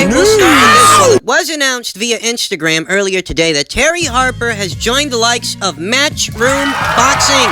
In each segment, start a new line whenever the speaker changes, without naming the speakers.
Okay, we'll start with this one. It was announced via Instagram earlier today that Terry Harper has joined the likes of Matchroom Boxing.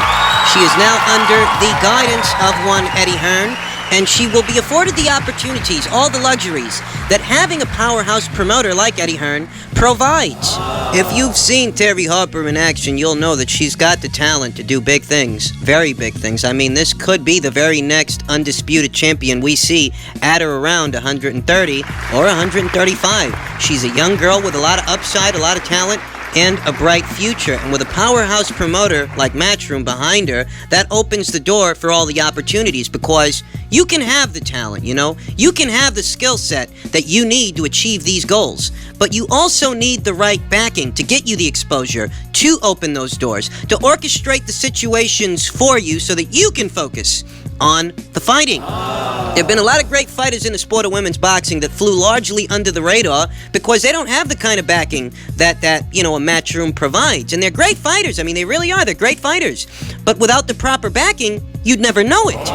She is now under the guidance of one Eddie Hearn, and she will be afforded the opportunities, all the luxuries, that having a powerhouse promoter like Eddie Hearn provides. If you've seen Terry Harper in action, you'll know that she's got the talent to do big things, very big things. I mean, this could be the very next undisputed champion we see at or around 130 or 135. She's a young girl with a lot of upside, a lot of talent, and a bright future. And with a powerhouse promoter like Matchroom behind her, that opens the door for all the opportunities, because you can have the talent, you know? You can have the skill set that you need to achieve these goals. But you also need the right backing to get you the exposure, to open those doors, to orchestrate the situations for you so that you can focus on the fighting. There have been a lot of great fighters in the sport of women's boxing that flew largely under the radar because they don't have the kind of backing that a Matchroom provides. And they're great fighters. I mean, they really are. They're great fighters. But without the proper backing, you'd never know it.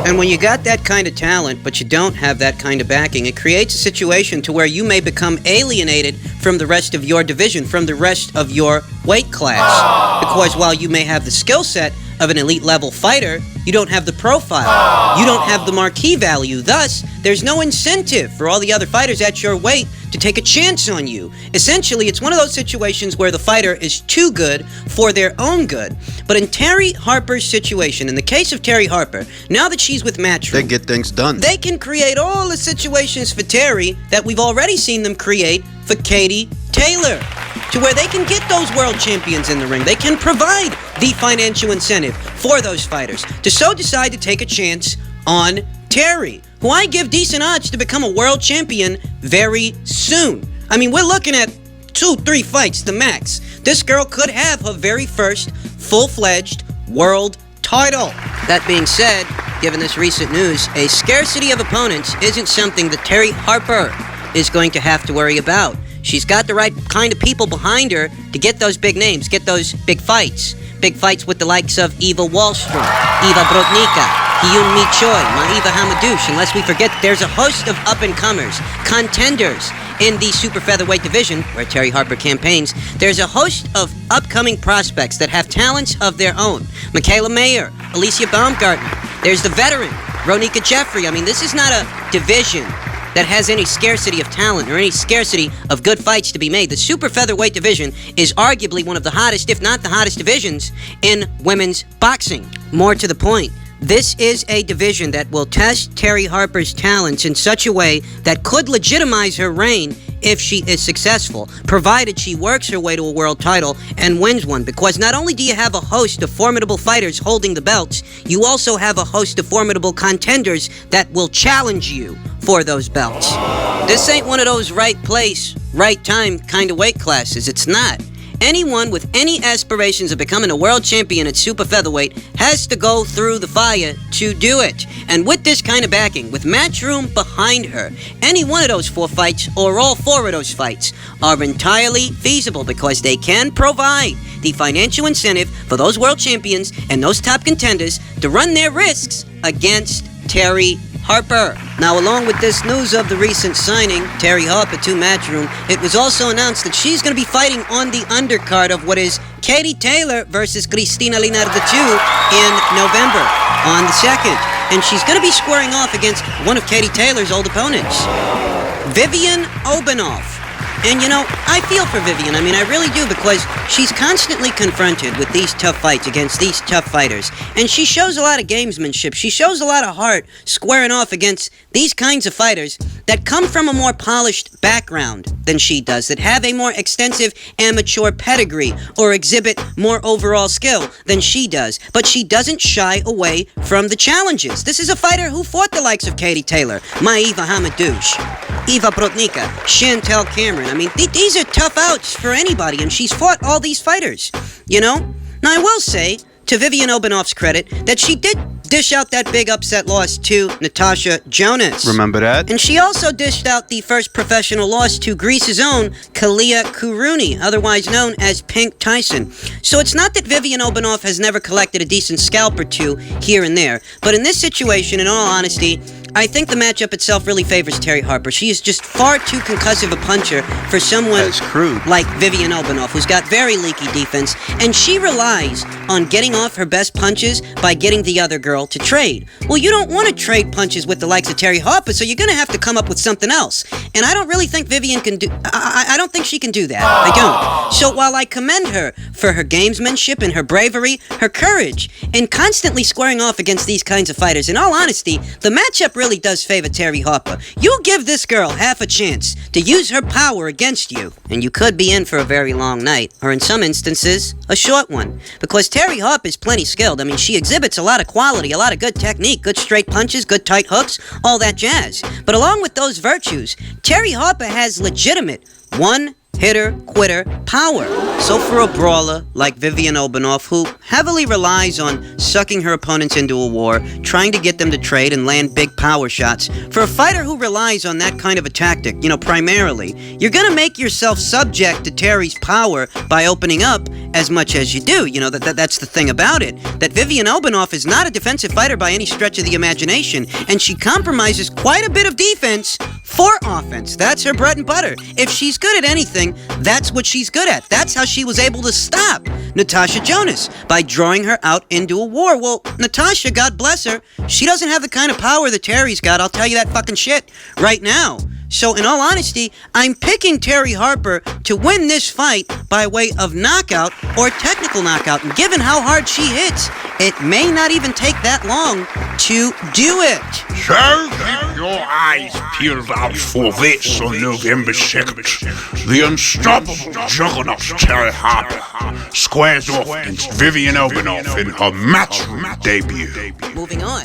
And when you got that kind of talent, but you don't have that kind of backing, it creates a situation to where you may become alienated from the rest of your division, from the rest of your weight class. Because while you may have the skill set of an elite level fighter, you don't have the profile. You don't have the marquee value. Thus, there's no incentive for all the other fighters at your weight to take a chance on you. Essentially, it's one of those situations where the fighter is too good for their own good. But in Terry Harper's situation, in the case of Terry Harper, now that she's with Matchroom,
they get things done.
They can create all the situations for Terry that we've already seen them create for Katie Taylor, to where they can get those world champions in the ring. They can provide the financial incentive for those fighters to so decide to take a chance on Terry, who I give decent odds to become a world champion very soon. I mean, we're looking at 2-3 fights, the max. This girl could have her very first full-fledged world title. That being said, given this recent news, a scarcity of opponents isn't something that Terry Harper is going to have to worry about. She's got the right kind of people behind her to get those big names, get those big fights. Big fights with the likes of Eva Wallstrom, Eva Brodnicka, Hyun Mi Choi, Maiva Hamadouche, and lest we forget, there's a host of up-and-comers, contenders in the super featherweight division, where Terry Harper campaigns. There's a host of upcoming prospects that have talents of their own. Michaela Mayer, Alicia Baumgarten. There's the veteran, Ronika Jeffrey. I mean, this is not a division that has any scarcity of talent or any scarcity of good fights to be made. The super featherweight division is arguably one of the hottest, if not the hottest divisions in women's boxing. More to the point, this is a division that will test Terry Harper's talents in such a way that could legitimize her reign if she is successful, provided she works her way to a world title and wins one. Because not only do you have a host of formidable fighters holding the belts, you also have a host of formidable contenders that will challenge you for those belts. This ain't one of those right place, right time kind of weight classes. It's not. Anyone with any aspirations of becoming a world champion at super featherweight has to go through the fire to do it. And with this kind of backing, with Matchroom behind her, any one of those 4 fights, or all 4 of those fights, are entirely feasible because they can provide the financial incentive for those world champions and those top contenders to run their risks against Terry Harper. Now, along with this news of the recent signing, Terry Harper to Matchroom, it was also announced that she's going to be fighting on the undercard of what is Katie Taylor versus Cristina Linardatiu in November on the 2nd. And she's going to be squaring off against one of Katie Taylor's old opponents, Vivian Obenauff. And, you know, I feel for Vivian. I mean, I really do, because she's constantly confronted with these tough fights against these tough fighters. And she shows a lot of gamesmanship. She shows a lot of heart squaring off against these kinds of fighters that come from a more polished background than she does, that have a more extensive amateur pedigree or exhibit more overall skill than she does. But she doesn't shy away from the challenges. This is a fighter who fought the likes of Katie Taylor, Maiva Hamadouche, Eva Brodnicka, Chantel Cameron. I mean, these are tough outs for anybody, and she's fought all these fighters, you know? Now, I will say, to Vivian Obenauff's credit, that she did dish out that big upset loss to Natasha Jonas.
Remember that?
And she also dished out the first professional loss to Greece's own Kalia Kuruni, otherwise known as Pink Tyson. So it's not that Vivian Obenauff has never collected a decent scalp or two here and there, but in this situation, in all honesty, I think the matchup itself really favors Terry Harper. She is just far too concussive a puncher for someone like Vivian Obenauff, who's got very leaky defense, and she relies on getting off her best punches by getting the other girl to trade. Well, you don't want to trade punches with the likes of Terry Harper, so you're going to have to come up with something else. And I don't really think Vivian can do... I don't think she can do that. I don't. So while I commend her for her gamesmanship and her bravery, her courage, and constantly squaring off against these kinds of fighters, in all honesty, the matchup really does favor Terry Harper. You give this girl half a chance to use her power against you, and you could be in for a very long night, or in some instances, a short one. Because Terry Harper is plenty skilled. I mean, she exhibits a lot of quality, a lot of good technique, good straight punches, good tight hooks, all that jazz. But along with those virtues, Terry Harper has legitimate one-hitter, quitter power. So for a brawler like Vivian Obenauff, who heavily relies on sucking her opponents into a war, trying to get them to trade and land big power shots, for a fighter who relies on that kind of a tactic, primarily, you're gonna make yourself subject to Terry's power by opening up as much as you do. That's the thing about it, that Vivian Obenauff is not a defensive fighter by any stretch of the imagination, and she compromises quite a bit of defense for offense. That's her bread and butter. If she's good at anything, that's what she's good at. That's how she was able to stop Natasha Jonas, by drawing her out into a war. Well, Natasha, God bless her, she doesn't have the kind of power that Terry's got. I'll tell you that fucking shit right now. So, in all honesty, I'm picking Terry Harper to win this fight by way of knockout or technical knockout. And given how hard she hits, it may not even take that long to do it.
So, keep your eyes peeled out for this on November 2nd. The unstoppable juggernaut Terry Harper squares off against Vivian Obenauff in her Matchroom debut.
Moving on.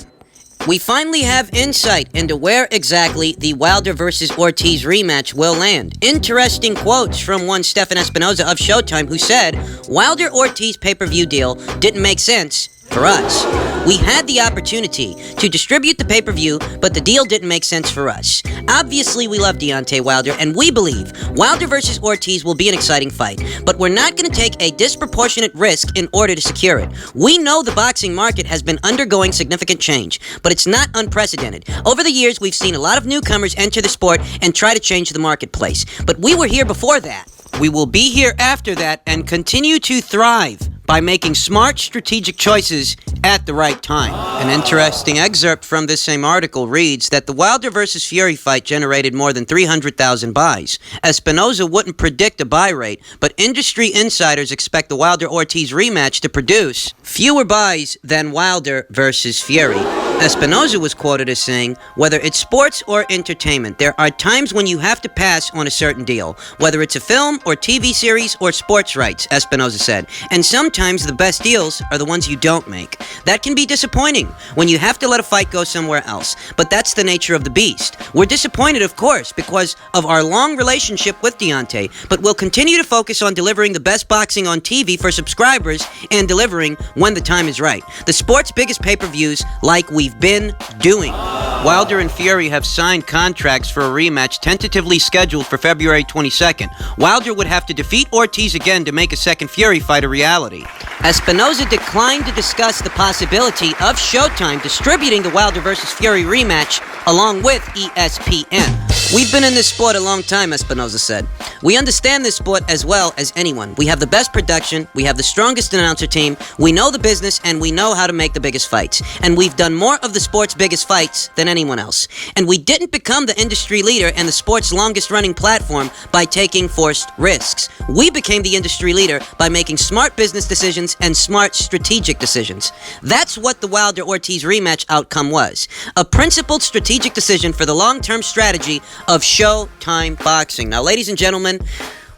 We finally have insight into where exactly the Wilder versus Ortiz rematch will land. Interesting quotes from one Stephan Espinoza of Showtime, who said, Wilder-Ortiz pay-per-view deal didn't make sense for us. We had the opportunity to distribute the pay-per-view, but the deal didn't make sense for us. Obviously, we love Deontay Wilder, and we believe Wilder versus Ortiz will be an exciting fight, but we're not going to take a disproportionate risk in order to secure it. We know the boxing market has been undergoing significant change, but it's not unprecedented. Over the years, we've seen a lot of newcomers enter the sport and try to change the marketplace, but we were here before that. We will be here after that and continue to thrive by making smart, strategic choices at the right time. An interesting excerpt from this same article reads that the Wilder versus Fury fight generated more than 300,000 buys. Espinoza wouldn't predict a buy rate, but industry insiders expect the Wilder-Ortiz rematch to produce fewer buys than Wilder versus Fury. Espinoza was quoted as saying, whether it's sports or entertainment, there are times when you have to pass on a certain deal, whether it's a film or TV series or sports rights, Espinoza said. And sometimes the best deals are the ones you don't make. That can be disappointing when you have to let a fight go somewhere else, but that's the nature of the beast. We're disappointed, of course, because of our long relationship with Deontay, but we'll continue to focus on delivering the best boxing on TV for subscribers and delivering when the time is right. The sport's biggest pay-per-views like we've been doing. Wilder and Fury have signed contracts for a rematch tentatively scheduled for February 22nd. Wilder would have to defeat Ortiz again to make a second Fury fight a reality. Espinoza declined to discuss the possibility of Showtime distributing the Wilder vs. Fury rematch along with ESPN. We've been in this sport a long time, Espinoza said. We understand this sport as well as anyone. We have the best production, we have the strongest announcer team, we know the business, and we know how to make the biggest fights. And we've done more of the sport's biggest fights than anyone else. And we didn't become the industry leader and the sport's longest running platform by taking forced risks. We became the industry leader by making smart business decisions and smart strategic decisions. That's what the Wilder-Ortiz rematch outcome was. A principled strategic decision for the long-term strategy of Showtime boxing. Now, ladies and gentlemen,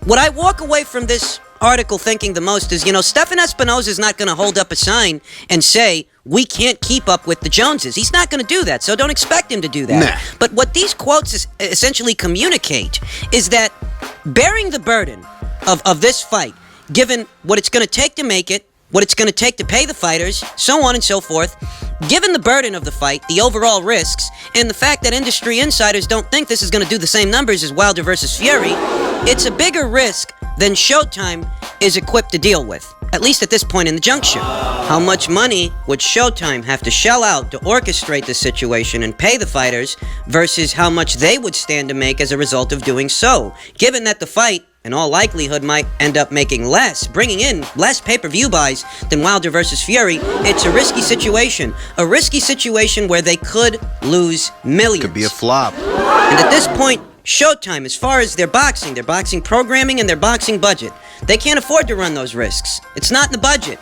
what I walk away from this article thinking the most is, Stephan Espinoza is not going to hold up a sign and say, we can't keep up with the Joneses. He's not going to do that, so don't expect him to do that. Nah. But what these quotes essentially communicate is that bearing the burden of this fight, given what it's going to take to make it, what it's going to take to pay the fighters, so on and so forth, given the burden of the fight, the overall risks, and the fact that industry insiders don't think this is going to do the same numbers as Wilder versus Fury, it's a bigger risk than Showtime is equipped to deal with, at least at this point in the juncture. How much money would Showtime have to shell out to orchestrate the situation and pay the fighters versus how much they would stand to make as a result of doing so? Given that the fight, in all likelihood, might end up making less, bringing in less pay-per-view buys than Wilder versus Fury, it's a risky situation. A risky situation where they could lose millions.
Could be a flop.
And at this point, Showtime, as far as their boxing programming and their boxing budget, they can't afford to run those risks. It's not in the budget.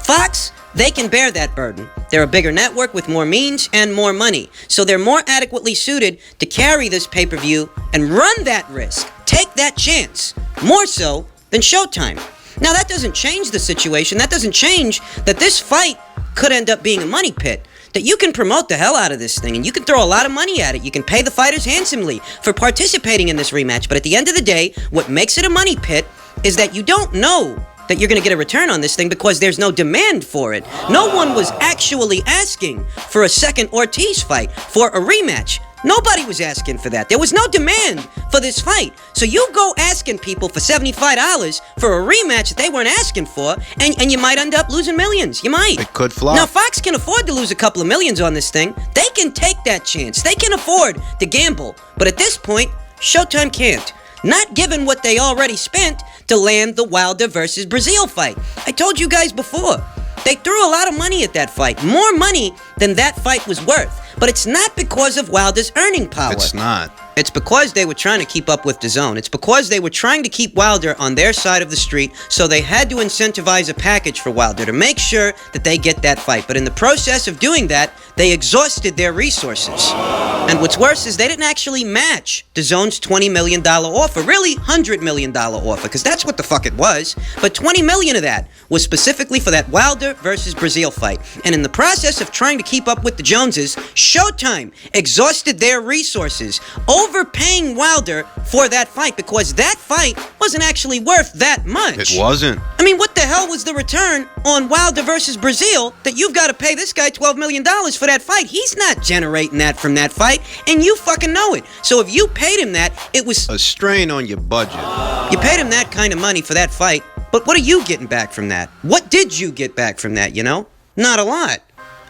Fox, they can bear that burden. They're a bigger network with more means and more money. So they're more adequately suited to carry this pay-per-view and run that risk. Take that chance. More so than Showtime. Now that doesn't change the situation. That doesn't change that this fight could end up being a money pit. That you can promote the hell out of this thing and you can throw a lot of money at it. You can pay the fighters handsomely for participating in this rematch. But at the end of the day, what makes it a money pit is that you don't know that you're going to get a return on this thing because there's no demand for it. No one was actually asking for a second Ortiz fight, for a rematch. Nobody was asking for that. There was no demand for this fight. So you go asking people for $75 for a rematch that they weren't asking for, and you might end up losing millions. You might.
It could flop.
Now, Fox can afford to lose a couple of millions on this thing. They can take that chance. They can afford to gamble. But at this point, Showtime can't. Not given what they already spent to land the Wilder versus Brazil fight. I told you guys before, they threw a lot of money at that fight. More money than that fight was worth. But it's not because of Wilder's earning power.
It's not.
It's because they were trying to keep up with DAZN. It's because they were trying to keep Wilder on their side of the street, so they had to incentivize a package for Wilder to make sure that they get that fight. But in the process of doing that, they exhausted their resources. And what's worse is they didn't actually match DAZN's $20 million offer. Really, $100 million offer, because that's what the fuck it was. But $20 million of that was specifically for that Wilder versus Brazil fight. And in the process of trying to keep up with the Joneses, Showtime exhausted their resources, overpaying Wilder for that fight because that fight wasn't actually worth that much.
It wasn't.
I mean, what the hell was the return on Wilder versus Brazil that you've got to pay this guy $12 million for that fight? He's not generating that from that fight, and you fucking know it. So if you paid him that, it was
a strain on your budget.
You paid him that kind of money for that fight, but what are you getting back from that? What did you get back from that, you know? Not a lot.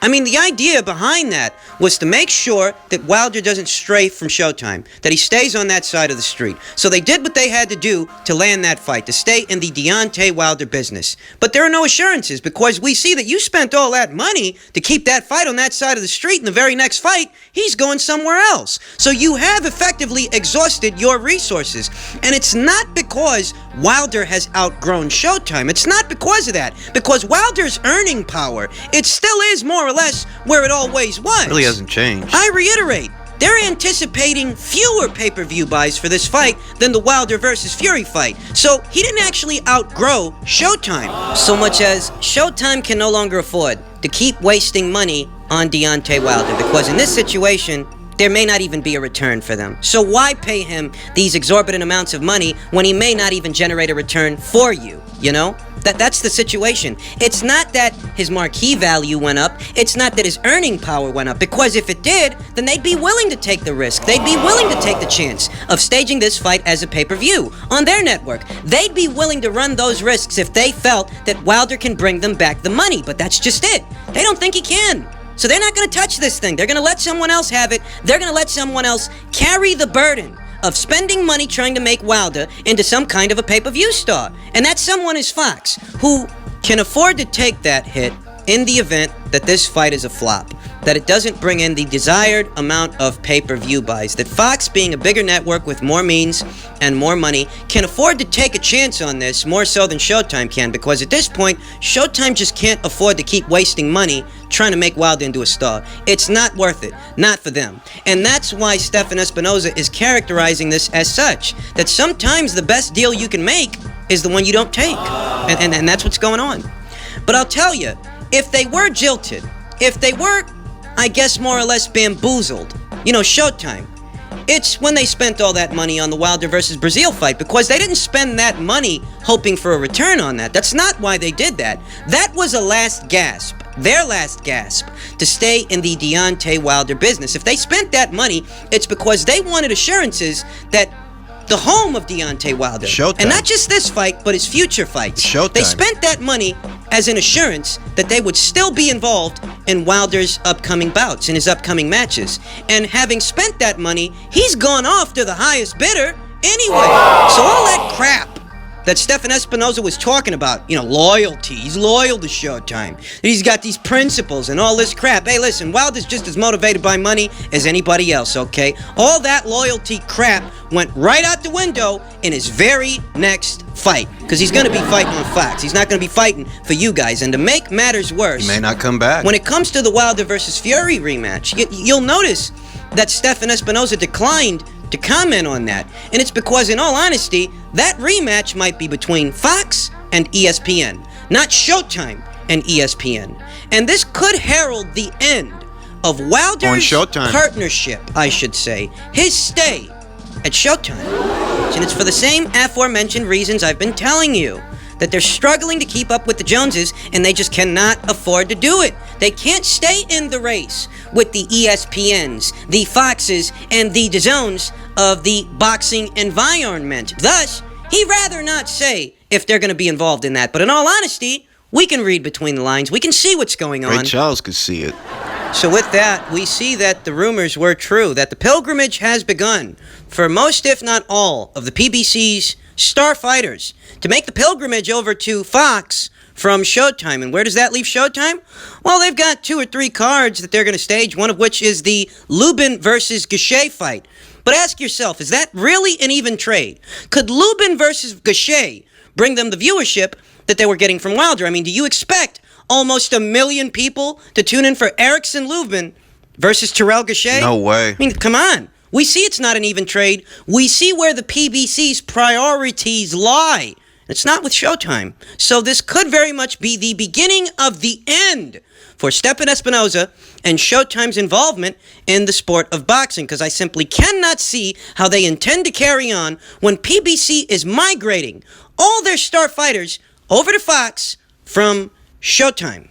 I mean, the idea behind that was to make sure that Wilder doesn't stray from Showtime, that he stays on that side of the street. So they did what they had to do to land that fight, to stay in the Deontay Wilder business. But there are no assurances because we see that you spent all that money to keep that fight on that side of the street, and the very next fight, he's going somewhere else. So you have effectively exhausted your resources. And it's not because Wilder has outgrown Showtime. It's not because of that. Because Wilder's earning power, it still is more or less where it always was.
It really hasn't changed.
I reiterate, they're anticipating fewer pay-per-view buys for this fight than the Wilder versus Fury fight. So he didn't actually outgrow Showtime. So much as Showtime can no longer afford to keep wasting money on Deontay Wilder, because in this situation, there may not even be a return for them. So why pay him these exorbitant amounts of money when he may not even generate a return for you, you know? That's the situation. It's not that his marquee value went up. It's not that his earning power went up. Because if it did, then they'd be willing to take the risk. They'd be willing to take the chance of staging this fight as a pay-per-view on their network. They'd be willing to run those risks if they felt that Wilder can bring them back the money. But that's just it. They don't think he can. So they're not going to touch this thing. They're going to let someone else have it. They're going to let someone else carry the burden of spending money trying to make Wilder into some kind of a pay-per-view star. And that someone is Fox, who can afford to take that hit in the event that this fight is a flop, that it doesn't bring in the desired amount of pay-per-view buys, that Fox, being a bigger network with more means and more money, can afford to take a chance on this more so than Showtime can, because at this point, Showtime just can't afford to keep wasting money trying to make Wilder into a star. It's not worth it. Not for them. And that's why Stephan Espinoza is characterizing this as such, that sometimes the best deal you can make is the one you don't take. And that's what's going on. But I'll tell you, if they were jilted, if they were, I guess, more or less bamboozled, you know, Showtime, it's when they spent all that money on the Wilder versus Brazil fight, because they didn't spend that money hoping for a return on that. That's not why they did that. That was a last gasp, their last gasp, to stay in the Deontay Wilder business. If they spent that money, it's because they wanted assurances that the home of Deontay Wilder.
Showtime.
And not just this fight, but his future fights.
Showtime.
They spent that money as an assurance that they would still be involved in Wilder's upcoming bouts, in his upcoming matches. And having spent that money, he's gone off to the highest bidder anyway. So all that crap that Stephan Espinoza was talking about, loyalty, he's loyal to Showtime, he's got these principles and all this crap. Hey, listen, Wilder's just as motivated by money as anybody else, okay? All that loyalty crap went right out the window in his very next fight, because he's going to be fighting on Fox. He's not going to be fighting for you guys. And to make matters worse,
He may not come back.
when it comes to the Wilder versus Fury rematch, you'll notice that Stephan Espinoza declined to comment on that. And it's because, in all honesty, that rematch might be between Fox and ESPN, not Showtime and ESPN. And this could herald the end of Wilder's
On Showtime.
partnership, I should say, his stay at Showtime. And it's for the same aforementioned reasons I've been telling you, that they're struggling to keep up with the Joneses, and they just cannot afford to do it. They can't stay in the race with the ESPNs, the Foxes, and the DAZNs of the boxing environment. Thus, he'd rather not say if they're going to be involved in that. But in all honesty, we can read between the lines. We can see what's going on.
Ray Charles could see it.
So with that, we see that the rumors were true, that the pilgrimage has begun for most, if not all, of the PBC's star fighters to make the pilgrimage over to Fox from Showtime. And where does that leave Showtime? Well, they've got 2 or 3 cards that they're going to stage, one of which is the Lubin versus Gausha fight. But ask yourself, is that really an even trade? Could Lubin versus Gausha bring them the viewership that they were getting from Wilder? I mean, do you expect almost 1 million people to tune in for Erickson Lubin versus Terrell Gausha?
No way.
I mean, come on. We see it's not an even trade. We see where the PBC's priorities lie. It's not with Showtime. So this could very much be the beginning of the end for Stephan Espinoza and Showtime's involvement in the sport of boxing, because I simply cannot see how they intend to carry on when PBC is migrating all their star fighters over to Fox from Showtime.